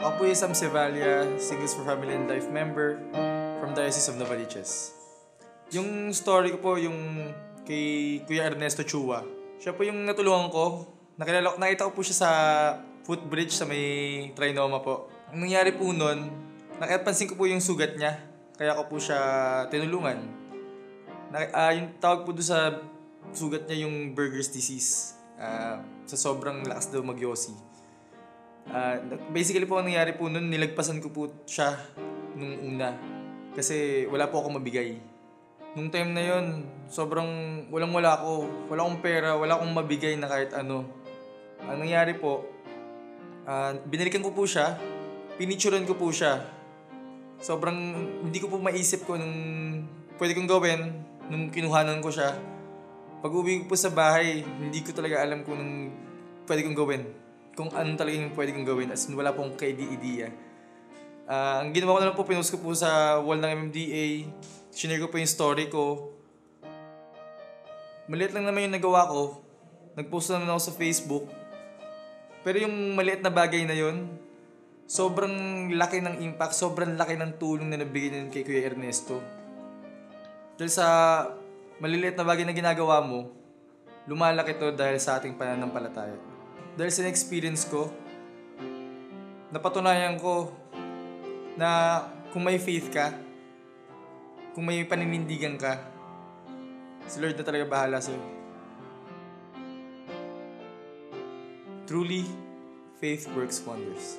Ako po yung Sam Sevilla, Singles for Family and Life member from Diocese of Novaliches. Yung story ko po yung kay Kuya Ernesto Chua. Siya po yung natulungan ko. Nakita ko po siya sa footbridge sa may Trinoma po. Ang nangyari po nun, napansin ko po yung sugat niya. Kaya ko po siya tinulungan. Yung tawag po doon sa sugat niya yung Buerger's disease. Sa sobrang lakas daw magyosi. Basically po ang nangyari po nun, nilagpasan ko po siya nung una. Kasi wala po akong mabigay. Nung time na yon, sobrang wala ako. Wala akong pera, wala akong mabigay na kahit ano. Ang nangyari po, binalikan ko po siya, pinicturean ko po siya. Sobrang hindi ko po maisip kung anong pwede kong gawin nung kinuhanan ko siya. Pag uwi ko po sa bahay, hindi ko talaga alam kung anong pwede kong gawin. Kung anong talaga yung pwede kong gawin. As in, wala pong ka-idea. Ang ginawa ko na lang po, pinost ko po sa wall ng MMDA. Shinare ko po yung story ko. Maliit lang naman yung nagawa ko. Nagpost naman ako sa Facebook. Pero yung maliit na bagay na yun, sobrang laki ng impact, sobrang laki ng tulong na nabigay din kay Kuya Ernesto. Dahil sa maliliit na bagay na ginagawa mo, lumalaki to dahil sa ating pananampalataya. Dahil sa experience ko, napatunayan ko na kung may faith ka, kung may paninindigan ka, si Lord na talaga bahala sa'yo. Truly, faith works wonders.